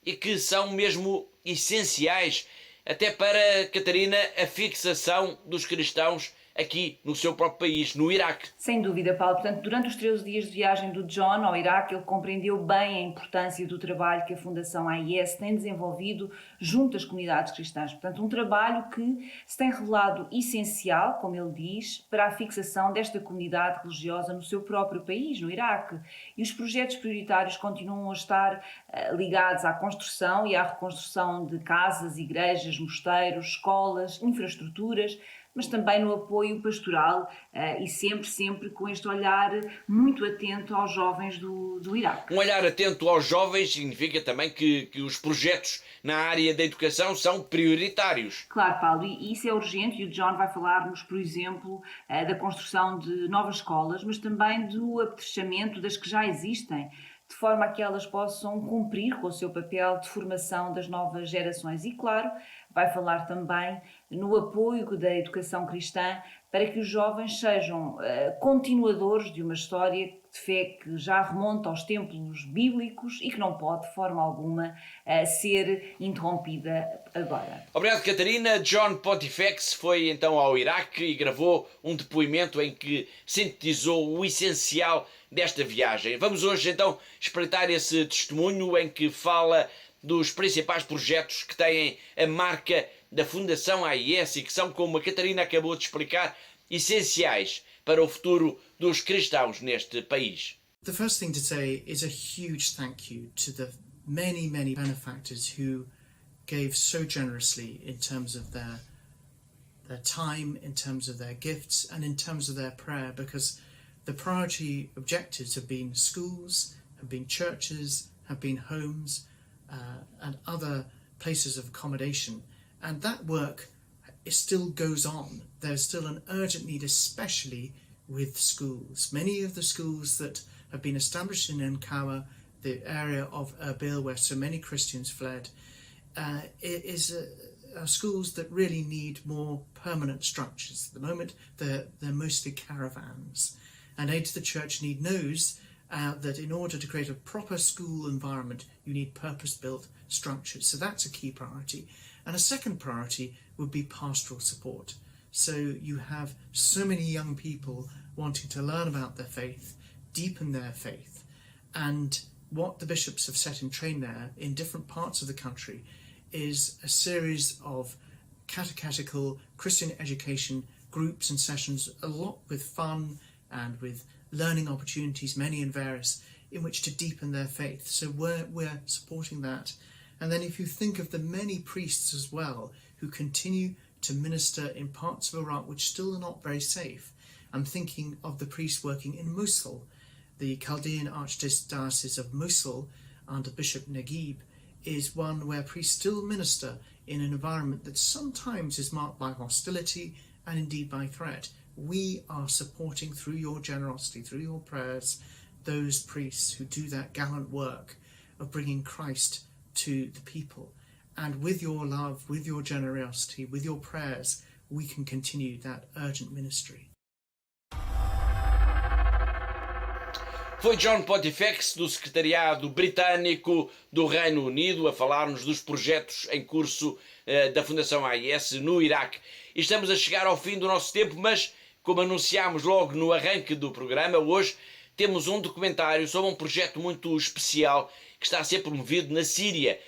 e que são mesmo essenciais até para, Catarina, a fixação dos cristãos aqui no seu próprio país, no Iraque. Sem dúvida, Paulo. Portanto, durante os 13 dias de viagem do John ao Iraque, ele compreendeu bem a importância do trabalho que a Fundação AIS tem desenvolvido junto às comunidades cristãs. Portanto, um trabalho que se tem revelado essencial, como ele diz, para a fixação desta comunidade religiosa no seu próprio país, no Iraque. E os projetos prioritários continuam a estar ligados à construção e à reconstrução de casas, igrejas, mosteiros, escolas, infraestruturas, mas também no apoio pastoral e sempre com este olhar muito atento aos jovens do Iraque. Um olhar atento aos jovens significa também que os projetos na área da educação são prioritários. Claro, Paulo, e isso é urgente, e o John vai falar-nos, por exemplo, da construção de novas escolas, mas também do apetrechamento das que já existem, de forma a que elas possam cumprir com o seu papel de formação das novas gerações. E, claro, vai falar também no apoio da educação cristã para que os jovens sejam continuadores de uma história de fé que já remonta aos tempos bíblicos e que não pode, de forma alguma, ser interrompida agora. Obrigado, Catarina. John Pontifex foi então ao Iraque e gravou um depoimento em que sintetizou o essencial desta viagem. Vamos hoje então espreitar esse testemunho em que fala dos principais projetos que têm a marca da Fundação AIS e que são, como a Catarina acabou de explicar, essenciais para o futuro dos cristãos neste país. The first thing to say is a huge thank you to the many benefactors who gave so generously in terms of their time, in terms of their gifts, and in terms of their prayer, because the priority objectives have been schools, have been churches, have been homes, and other places of accommodation. And that work still goes on. There's still an urgent need, especially with schools. Many of the schools that have been established in Nkawa, the area of Erbil where so many Christians fled, are schools that really need more permanent structures. At the moment, they're mostly caravans. And Aid to the Church Need knows that in order to create a proper school environment, you need purpose-built structures. So that's a key priority. And a second priority would be pastoral support. So you have so many young people wanting to learn about their faith, deepen their faith. And what the bishops have set in train there in different parts of the country is a series of catechetical Christian education groups and sessions, a lot with fun and with learning opportunities, many and various, in which to deepen their faith. So we're supporting that. And then if you think of the many priests as well who continue to minister in parts of Iraq which still are not very safe, I'm thinking of the priests working in Mosul. The Chaldean Archdiocese of Mosul under Bishop Naguib is one where priests still minister in an environment that sometimes is marked by hostility and indeed by threat. We are supporting through your generosity, through your prayers, those priests who do that gallant work of bringing Christ to the people. And with your love, with your generosity, with your prayers, we can continue that urgent ministry. Foi John Pontifex, do Secretariado Britânico do Reino Unido, a falar-nos dos projetos em curso da Fundação AIS no Iraque. E estamos a chegar ao fim do nosso tempo, mas, como anunciámos logo no arranque do programa, hoje temos um documentário sobre um projeto muito especial que está a ser promovido na Síria.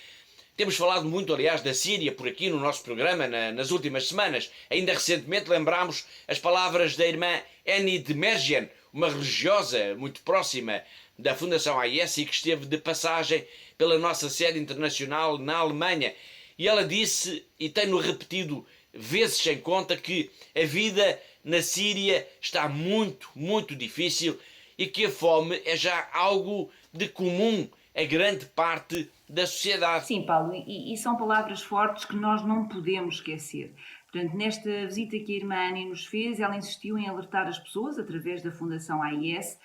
Temos falado muito, aliás, da Síria por aqui no nosso programa nas últimas semanas. Ainda recentemente lembrámos as palavras da irmã Annie de Mergen, uma religiosa muito próxima da Fundação AIS e que esteve de passagem pela nossa sede internacional na Alemanha. E ela disse, e tem-no repetido vezes sem conta, que a vida na Síria está muito difícil e que a fome é já algo de comum a grande parte da sociedade. Sim, Paulo, e são palavras fortes que nós não podemos esquecer. Portanto, nesta visita que a irmã Annie nos fez, ela insistiu em alertar as pessoas, através da Fundação AIS,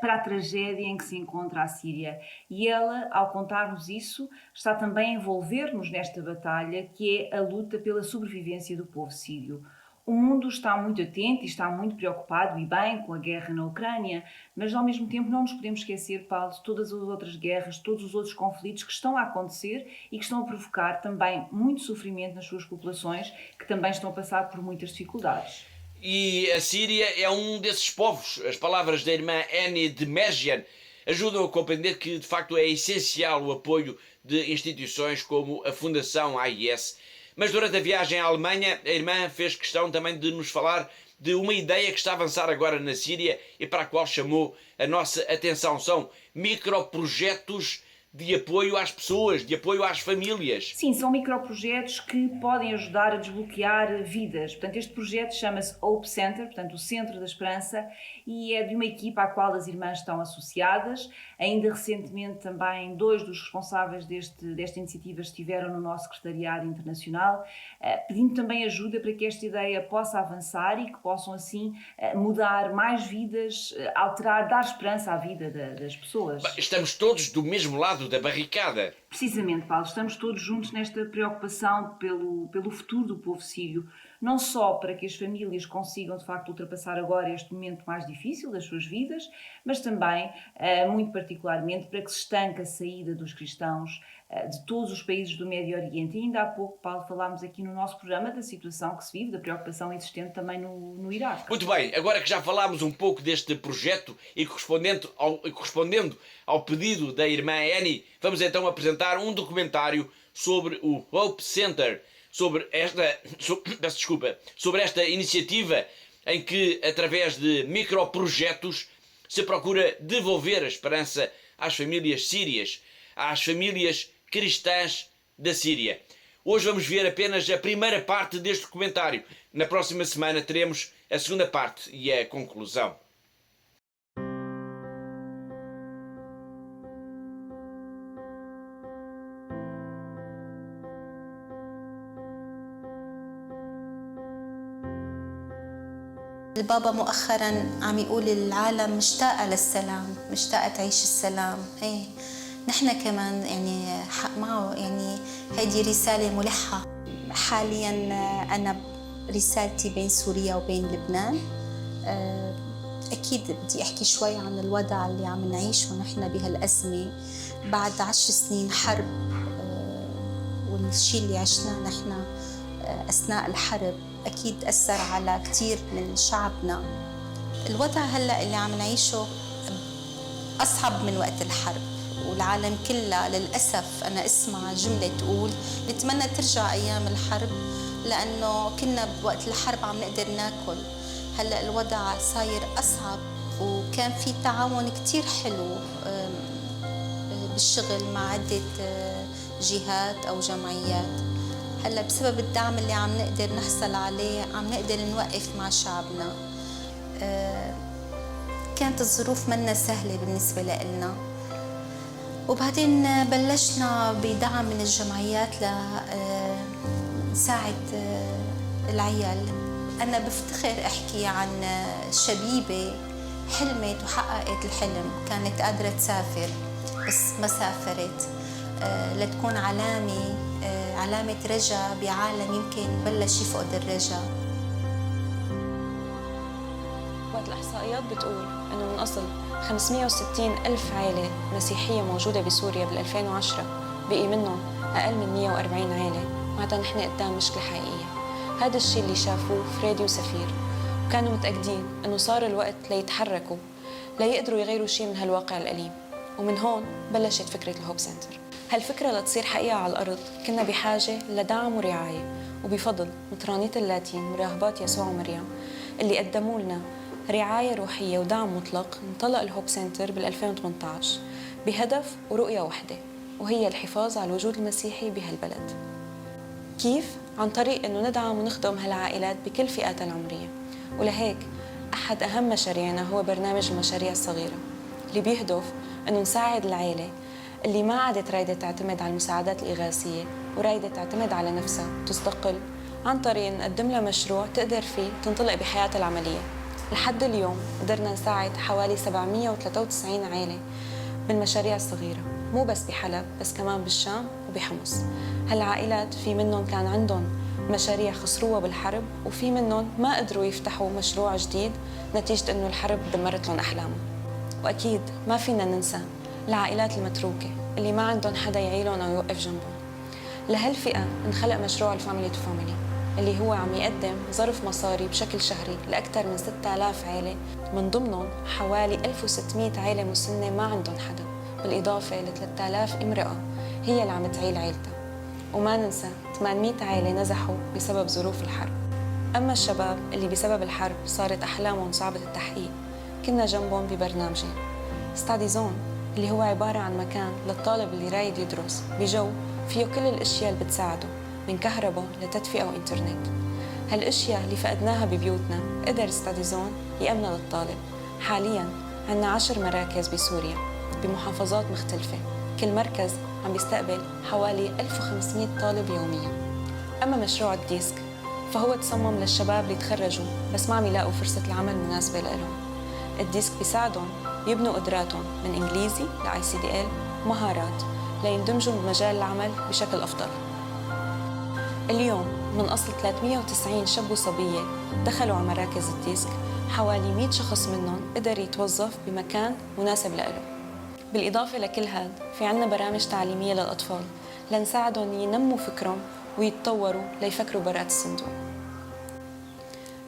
para a tragédia em que se encontra a Síria. E ela, ao contar-nos isso, está também a envolver-nos nesta batalha, que é a luta pela sobrevivência do povo sírio. O mundo está muito atento e está muito preocupado, e bem, com a guerra na Ucrânia, mas ao mesmo tempo não nos podemos esquecer, Paulo, de todas as outras guerras, todos os outros conflitos que estão a acontecer e que estão a provocar também muito sofrimento nas suas populações, que também estão a passar por muitas dificuldades. E a Síria é um desses povos. As palavras da irmã Annie de Mergen ajudam a compreender que, de facto, é essencial o apoio de instituições como a Fundação AIS. Mas durante a viagem à Alemanha, a irmã fez questão também de nos falar de uma ideia que está a avançar agora na Síria e para a qual chamou a nossa atenção. São microprojetos de apoio às pessoas, de apoio às famílias. Sim, são microprojetos que podem ajudar a desbloquear vidas. Portanto, este projeto chama-se Hope Center, portanto, o Centro da Esperança, e é de uma equipa à qual as irmãs estão associadas. Ainda recentemente também 2 dos responsáveis desta iniciativa estiveram no nosso secretariado internacional, pedindo também ajuda para que esta ideia possa avançar e que possam assim mudar mais vidas, alterar, dar esperança à vida das pessoas. Estamos todos do mesmo lado da barricada. Precisamente, Paulo, estamos todos juntos nesta preocupação pelo futuro do povo sírio, não só para que as famílias consigam de facto ultrapassar agora este momento mais difícil das suas vidas, mas também, muito particularmente, para que se estanque a saída dos cristãos de todos os países do Médio Oriente. E ainda há pouco, Paulo, falámos aqui no nosso programa da situação que se vive, da preocupação existente também no Iraque. Muito bem, agora que já falámos um pouco deste projeto e correspondendo ao pedido da irmã Annie, vamos então apresentar um documentário sobre o Hope Center, sobre esta iniciativa em que, através de microprojetos, se procura devolver a esperança às famílias sírias, às famílias cristãs da Síria. Hoje vamos ver apenas a primeira parte deste documentário. Na próxima semana teremos a segunda parte e a conclusão. البابا مؤخرا عم يقول العالم مشتاقة للسلام، مشتاقة تعيش السلام. ايه نحن كمان يعني حق معه، يعني هيدي رسالة ملحة. حاليا أنا رسالتي بين سوريا وبين لبنان. أكيد بدي أحكي شوي عن الوضع اللي عم نعيشه نحن بهالأزمة بعد 10 سنين حرب، والشيء اللي عشناه نحن أثناء الحرب أكيد أثر على كتير من شعبنا. الوضع هلأ اللي عم نعيشه أصعب من وقت الحرب، والعالم كلها للأسف أنا أسمع جملة تقول نتمنى ترجع أيام الحرب لأنه كنا بوقت الحرب عم نقدر ناكل. هلأ الوضع صاير أصعب، وكان في تعاون كتير حلو بالشغل مع عدة جهات أو جمعيات. هلا بسبب الدعم اللي عم نقدر نحصل عليه عم نقدر نوقف مع شعبنا. كانت الظروف منا سهلة بالنسبة لنا، وبعدين بلشنا بدعم من الجمعيات لنساعد العيال. أنا بفتخر أحكي عن شبيبة حلمت وحققت الحلم، كانت قادرة تسافر بس ما سافرت لتكون علامة رجا بعالم يمكن بلش يفقد الرجا. وقت الإحصائيات بتقول إنه من أصل 560 ألف عائلة مسيحية موجودة بسوريا بال2010 بقي منهم أقل من 140 عائلة، معناتها نحن قدام مشكلة حقيقية. هذا الشيء اللي شافوه فريدي وسفير، وكانوا متأكدين إنه صار الوقت ليتحركوا ليقدروا يغيروا شيء من هالواقع الأليم. ومن هون بلشت فكرة الهوب سنتر. هالفكرة لتصير حقيقة على الأرض كنا بحاجة لدعم ورعاية، وبفضل مطرانية اللاتين وراهبات يسوع ومريم اللي قدموا لنا رعاية روحية ودعم مطلق، انطلق الهوب سنتر بال2018 بهدف ورؤية واحدة، وهي الحفاظ على الوجود المسيحي بهالبلد. كيف؟ عن طريق أنه ندعم ونخدم هالعائلات بكل فئاتها العمرية. ولهيك أحد أهم مشاريعنا هو برنامج المشاريع الصغيرة اللي بيهدف أنه نساعد العائلة اللي ما عادت رايدة تعتمد على المساعدات الإغاثية ورايدة تعتمد على نفسها وتستقل، عن طريق نقدم لها مشروع تقدر فيه تنطلق بحياتها العملية. لحد اليوم قدرنا نساعد حوالي 793 عائلة بالمشاريع الصغيرة، مو بس بحلب بس كمان بالشام وبحمص. هالعائلات في منهم كان عندهم مشاريع خسروها بالحرب، وفي منهم ما قدروا يفتحوا مشروع جديد نتيجة إنه الحرب دمرت لهم أحلامهم. وأكيد ما فينا ننسى العائلات المتروكة اللي ما عندهم حدا يعيلهم أو يوقف جنبهم. لهالفئة انخلق مشروع الفاميلي تو فاميلي اللي هو عم يقدم ظرف مصاري بشكل شهري لأكثر من 6000 عائلة، من ضمنهم حوالي 1600 عائلة مسنة ما عندهم حدا، بالإضافة ل 3000 امرأة هي اللي عم تعيل عائلتها. وما ننسى 800 عائلة نزحوا بسبب ظروف الحرب. أما الشباب اللي بسبب الحرب صارت أحلامهم صعبة التحقيق، كنا جنبهم ببرنامجين: ستادي زون اللي هو عبارة عن مكان للطالب اللي رايد يدرس بجو فيه كل الأشياء اللي بتساعده من كهرباء لتدفئة وإنترنت. هالأشياء اللي فقدناها ببيوتنا قدر ستادي زون يأمنها للطالب. حالياً عنا 10 مراكز بسوريا بمحافظات مختلفة، كل مركز عم بيستقبل حوالي 1500 طالب يومياً. أما مشروع الديسك فهو تصمم للشباب اللي تخرجوا بس ما عم يلاقوا فرصة العمل المناسبة لهم. الديسك بيساعدهم يبنوا قدراتهم من إنجليزي ل-ICDL مهارات ليندمجوا بمجال العمل بشكل أفضل. اليوم من أصل 390 شاب وصبية دخلوا على مراكز الديسك، حوالي 100 شخص منهم قدر يتوظف بمكان مناسب لهم. بالإضافة لكل هذا في عنا برامج تعليمية للأطفال لنساعدهم ينموا فكرهم ويتطوروا ليفكروا برات الصندوق.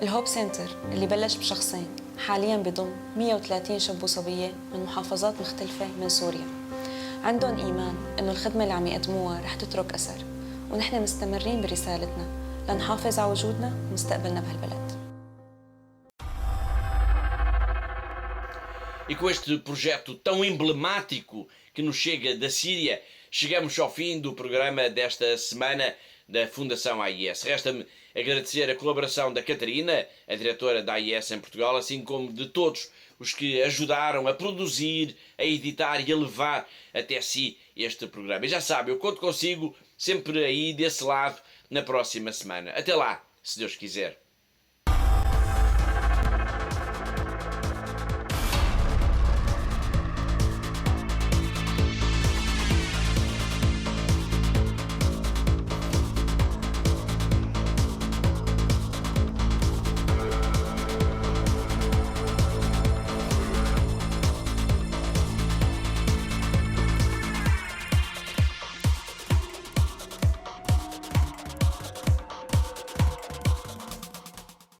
الهوب سنتر اللي بلش بشخصين حالياً بضم 130 شاب وصبية من محافظات مختلفة من سوريا. عندهم إيمان إنه الخدمة اللي عم يقدموها رح تترك أثر، ونحن مستمرين برسالتنا لنحافظ على وجودنا ومستقبلنا بهالبلد. E com este projeto tão emblemático que nos chega da Síria, chegamos ao fim do programa desta semana da Fundação AIS. Resta-me agradecer a colaboração da Catarina, a diretora da AIS em Portugal, assim como de todos os que ajudaram a produzir, a editar e a levar até si este programa. E já sabe, eu conto consigo sempre aí desse lado na próxima semana. Até lá, se Deus quiser.